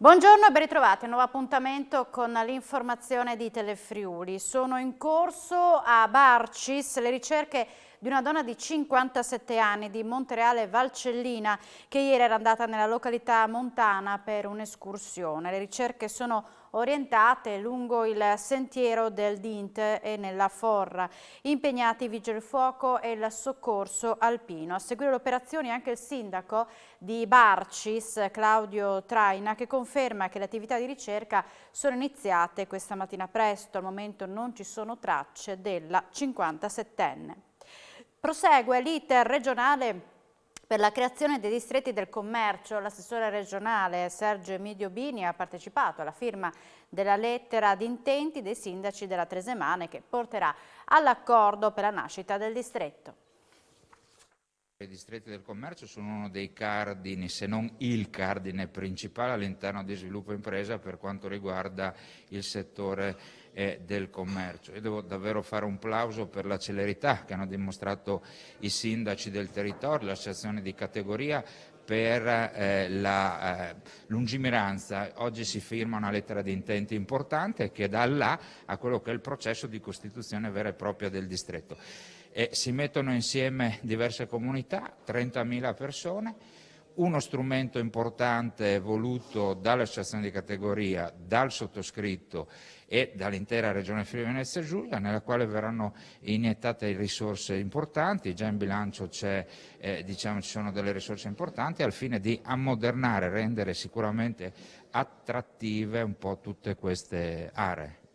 Buongiorno e ben ritrovati, un nuovo appuntamento con l'informazione di Telefriuli. Sono in corso a Barcis le ricerche di una donna di 57 anni di Montereale Valcellina che ieri era andata nella località montana per un'escursione. Le ricerche sono orientate lungo il sentiero del Dint e nella Forra. Impegnati i vigili del fuoco e il soccorso alpino. A seguire le operazioni anche il sindaco di Barcis, Claudio Traina, che conferma che le attività di ricerca sono iniziate questa mattina presto. Al momento non ci sono tracce della 57enne. Prosegue l'iter regionale per la creazione dei distretti del commercio. L'assessore regionale Sergio Emidio Bini ha partecipato alla firma della lettera di intenti dei sindaci della Tresemane che porterà all'accordo per la nascita del distretto. I distretti del commercio sono uno dei cardini, se non il cardine principale all'interno di sviluppo impresa per quanto riguarda il settore del commercio. Io devo davvero fare un plauso per la celerità che hanno dimostrato i sindaci del territorio, le associazioni di categoria, per la lungimiranza. Oggi si firma una lettera di intenti importante che dà là a quello che è il processo di costituzione vera e propria del distretto. Si mettono insieme diverse comunità, 30.000 persone, uno strumento importante voluto dalle associazioni di categoria, dal sottoscritto e dall'intera Regione Friuli Venezia Giulia, nella quale verranno iniettate risorse importanti. Già in bilancio ci sono delle risorse importanti al fine di ammodernare, rendere sicuramente attrattive un po' tutte queste aree.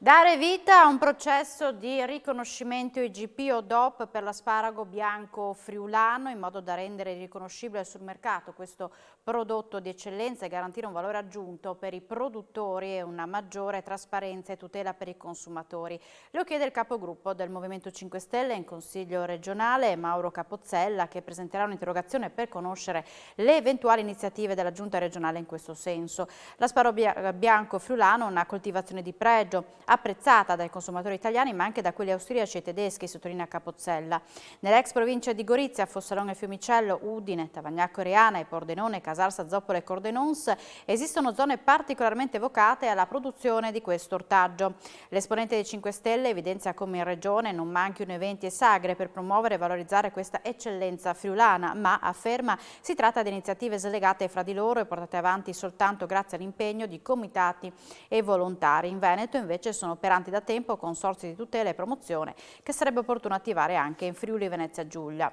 Dare vita a un processo di riconoscimento IGP o DOP per l'asparago bianco friulano in modo da rendere riconoscibile sul mercato questo prodotto di eccellenza e garantire un valore aggiunto per i produttori e una maggiore trasparenza e tutela per i consumatori. Lo chiede il capogruppo del Movimento 5 Stelle in Consiglio regionale, Mauro Capozzella, che presenterà un'interrogazione per conoscere le eventuali iniziative della Giunta regionale in questo senso. L'asparago bianco friulano è una coltivazione di pregio, apprezzata dai consumatori italiani ma anche da quelli austriaci e tedeschi, sottolinea Capozzella. Nelle ex province di Gorizia, Fossalone e Fiumicello, Udine, Tavagnacco e Reana e Pordenone, Casarsa, Zoppola e Cordenons esistono zone particolarmente vocate alla produzione di questo ortaggio. L'esponente dei 5 Stelle evidenzia come in regione non manchino eventi e sagre per promuovere e valorizzare questa eccellenza friulana, ma afferma si tratta di iniziative slegate fra di loro e portate avanti soltanto grazie all'impegno di comitati e volontari. In Veneto invece sono operanti da tempo consorzi di tutela e promozione che sarebbe opportuno attivare anche in Friuli Venezia Giulia.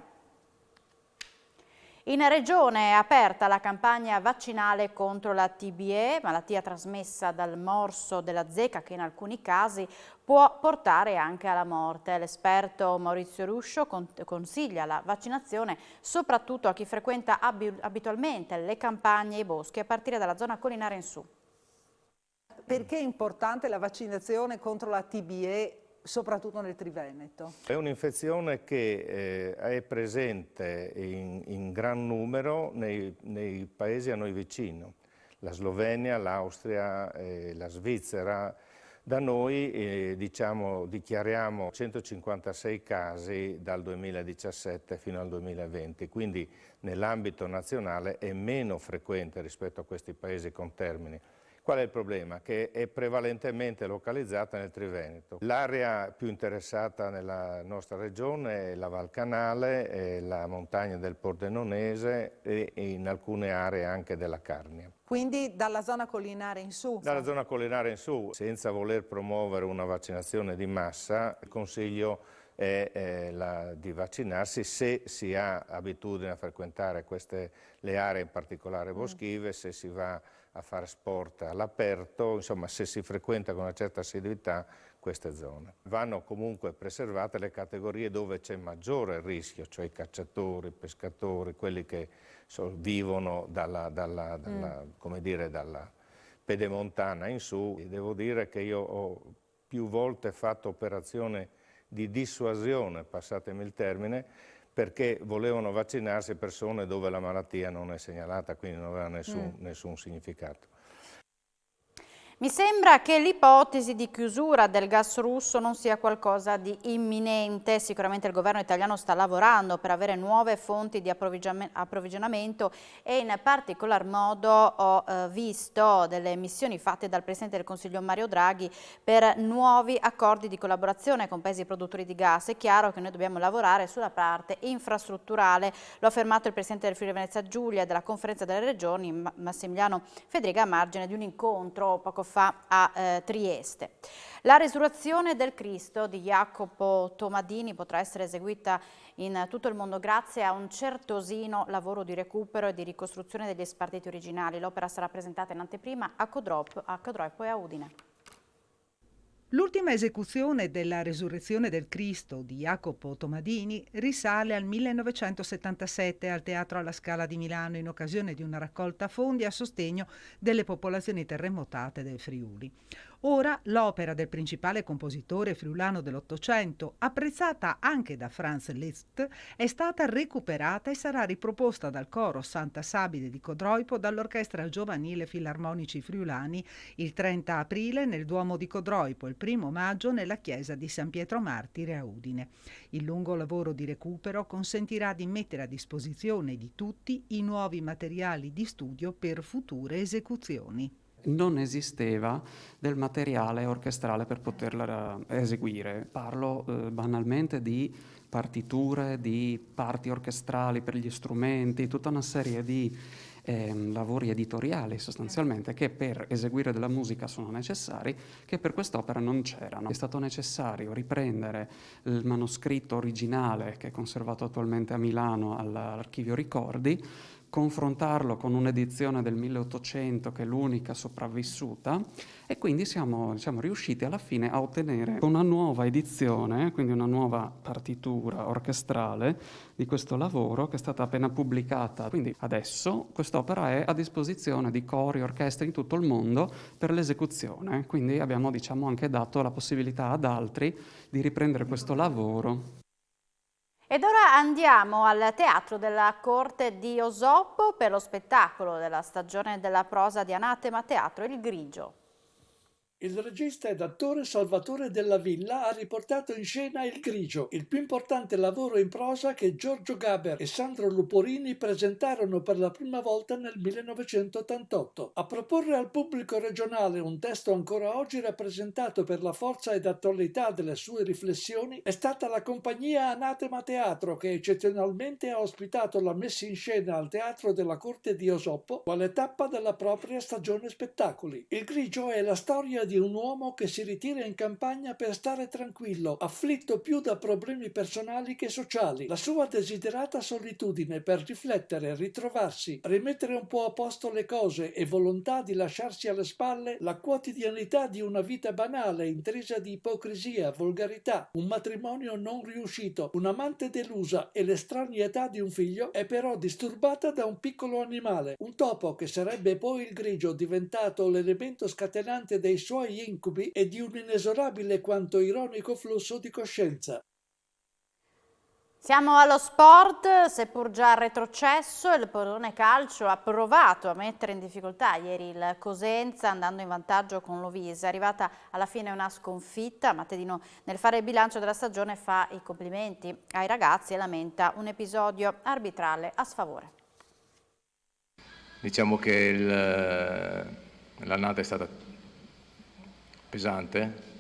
In regione è aperta la campagna vaccinale contro la TBE, malattia trasmessa dal morso della zecca che in alcuni casi può portare anche alla morte. L'esperto Maurizio Ruscio consiglia la vaccinazione soprattutto a chi frequenta abitualmente le campagne e i boschi a partire dalla zona collinare in su. Perché è importante la vaccinazione contro la TBE, soprattutto nel Triveneto? È un'infezione che è presente in gran numero nei paesi a noi vicino, la Slovenia, l'Austria, la Svizzera. Da noi dichiariamo 156 casi dal 2017 fino al 2020, quindi nell'ambito nazionale è meno frequente rispetto a questi paesi contermini. Qual è il problema? Che è prevalentemente localizzata nel Triveneto. L'area più interessata nella nostra regione è la Val Canale, la montagna del Pordenonese e in alcune aree anche della Carnia. Quindi dalla zona collinare in su? Dalla zona collinare in su, senza voler promuovere una vaccinazione di massa, il consiglio è di vaccinarsi se si ha abitudine a frequentare le aree in particolare boschive, se si va a fare sport all'aperto, insomma se si frequenta con una certa assiduità queste zone. Vanno comunque preservate le categorie dove c'è maggiore rischio, cioè i cacciatori, i pescatori, quelli che vivono dalla pedemontana in su. Devo dire che io ho più volte fatto operazioni di dissuasione, passatemi il termine, perché volevano vaccinarsi persone dove la malattia non è segnalata, quindi non aveva nessun significato. Mi sembra che l'ipotesi di chiusura del gas russo non sia qualcosa di imminente. Sicuramente il governo italiano sta lavorando per avere nuove fonti di approvvigionamento e in particolar modo ho visto delle missioni fatte dal Presidente del Consiglio Mario Draghi per nuovi accordi di collaborazione con paesi produttori di gas. È chiaro che noi dobbiamo lavorare sulla parte infrastrutturale, lo ha affermato il Presidente del Friuli Venezia Giulia e della Conferenza delle Regioni Massimiliano Fedriga a margine di un incontro poco fa a Trieste. La risurrezione del Cristo di Jacopo Tomadini potrà essere eseguita in tutto il mondo grazie a un certosino lavoro di recupero e di ricostruzione degli spartiti originali. L'opera sarà presentata in anteprima a Codroipo e a Udine. L'ultima esecuzione della Resurrezione del Cristo di Jacopo Tomadini risale al 1977 al Teatro alla Scala di Milano in occasione di una raccolta fondi a sostegno delle popolazioni terremotate del Friuli. Ora l'opera del principale compositore friulano dell'Ottocento, apprezzata anche da Franz Liszt, è stata recuperata e sarà riproposta dal coro Santa Sabide di Codroipo dall'Orchestra Giovanile Filarmonici Friulani il 30 aprile nel Duomo di Codroipo, il 1 maggio nella chiesa di San Pietro Martire a Udine. Il lungo lavoro di recupero consentirà di mettere a disposizione di tutti i nuovi materiali di studio per future esecuzioni. Non esisteva del materiale orchestrale per poterla eseguire. Parlo banalmente di partiture, di parti orchestrali per gli strumenti, tutta una serie di lavori editoriali sostanzialmente che per eseguire della musica sono necessari, che per quest'opera non c'erano. È stato necessario riprendere il manoscritto originale che è conservato attualmente a Milano all'Archivio Ricordi, confrontarlo con un'edizione del 1800 che è l'unica sopravvissuta e quindi siamo riusciti alla fine a ottenere una nuova edizione, quindi una nuova partitura orchestrale di questo lavoro che è stata appena pubblicata. Quindi adesso quest'opera è a disposizione di cori e orchestre in tutto il mondo per l'esecuzione, quindi abbiamo anche dato la possibilità ad altri di riprendere questo lavoro. Ed ora andiamo al Teatro della Corte di Osoppo per lo spettacolo della stagione della prosa di Anatema Teatro Il Grigio. Il regista ed attore Salvatore Della Villa ha riportato in scena Il Grigio, il più importante lavoro in prosa che Giorgio Gaber e Sandro Luporini presentarono per la prima volta nel 1988. A proporre al pubblico regionale un testo ancora oggi rappresentato per la forza ed attualità delle sue riflessioni è stata la compagnia Anatema Teatro, che eccezionalmente ha ospitato la messa in scena al Teatro della Corte di Osoppo quale tappa della propria stagione spettacoli. Il Grigio è la storia di un uomo che si ritira in campagna per stare tranquillo, afflitto più da problemi personali che sociali. La sua desiderata solitudine per riflettere, ritrovarsi, rimettere un po' a posto le cose e volontà di lasciarsi alle spalle la quotidianità di una vita banale, intrisa di ipocrisia, volgarità, un matrimonio non riuscito, un'amante delusa e l'estraneità di un figlio, è però disturbata da un piccolo animale, un topo che sarebbe poi il Grigio, diventato l'elemento scatenante dei suoi incubi e di un inesorabile quanto ironico flusso di coscienza. Siamo allo sport, seppur già retrocesso, il Pordenone Calcio ha provato a mettere in difficoltà ieri il Cosenza andando in vantaggio con l'Ovisa. È arrivata alla fine una sconfitta, Mattedino nel fare il bilancio della stagione fa i complimenti ai ragazzi e lamenta un episodio arbitrale a sfavore. Diciamo che l'annata è stata pesante,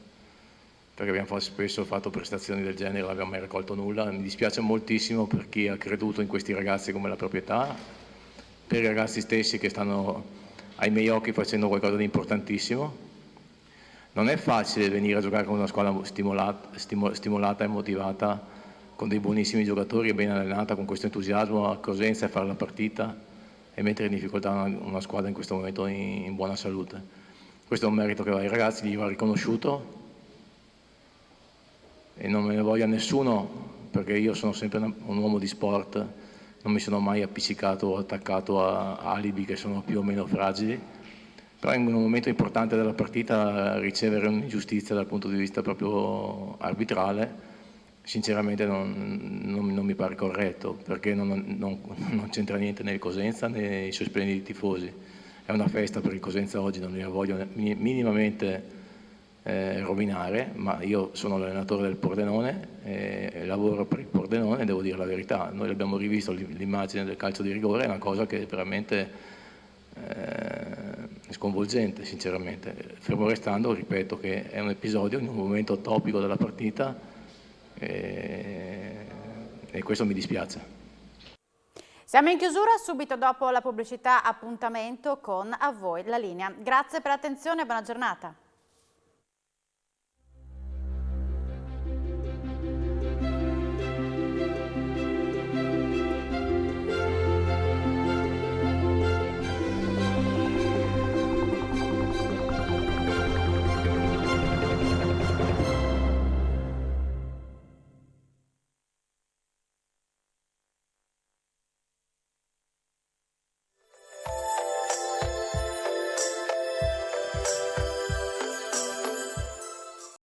perché abbiamo spesso fatto prestazioni del genere e non abbiamo mai raccolto nulla. Mi dispiace moltissimo per chi ha creduto in questi ragazzi come la proprietà, per i ragazzi stessi che stanno ai miei occhi facendo qualcosa di importantissimo. Non è facile venire a giocare con una squadra stimolata e motivata, con dei buonissimi giocatori e ben allenata, con questo entusiasmo a Cosenza, e fare la partita e mettere in difficoltà una squadra in questo momento in buona salute. Questo è un merito che va ai ragazzi, gli va riconosciuto e non me ne voglia nessuno, perché io sono sempre un uomo di sport, non mi sono mai appiccicato o attaccato a alibi che sono più o meno fragili, però in un momento importante della partita ricevere un'ingiustizia dal punto di vista proprio arbitrale sinceramente non mi pare corretto, perché non c'entra niente né il Cosenza né i suoi splendidi tifosi. è una festa per il Cosenza oggi, non la voglio minimamente rovinare, ma io sono l'allenatore del Pordenone, lavoro per il Pordenone e devo dire la verità, noi abbiamo rivisto l'immagine del calcio di rigore, è una cosa che è veramente sconvolgente sinceramente, fermo restando, ripeto, che è un episodio in un momento topico della partita e questo mi dispiace. Siamo in chiusura, subito dopo la pubblicità appuntamento con A Voi la linea. Grazie per l'attenzione e buona giornata.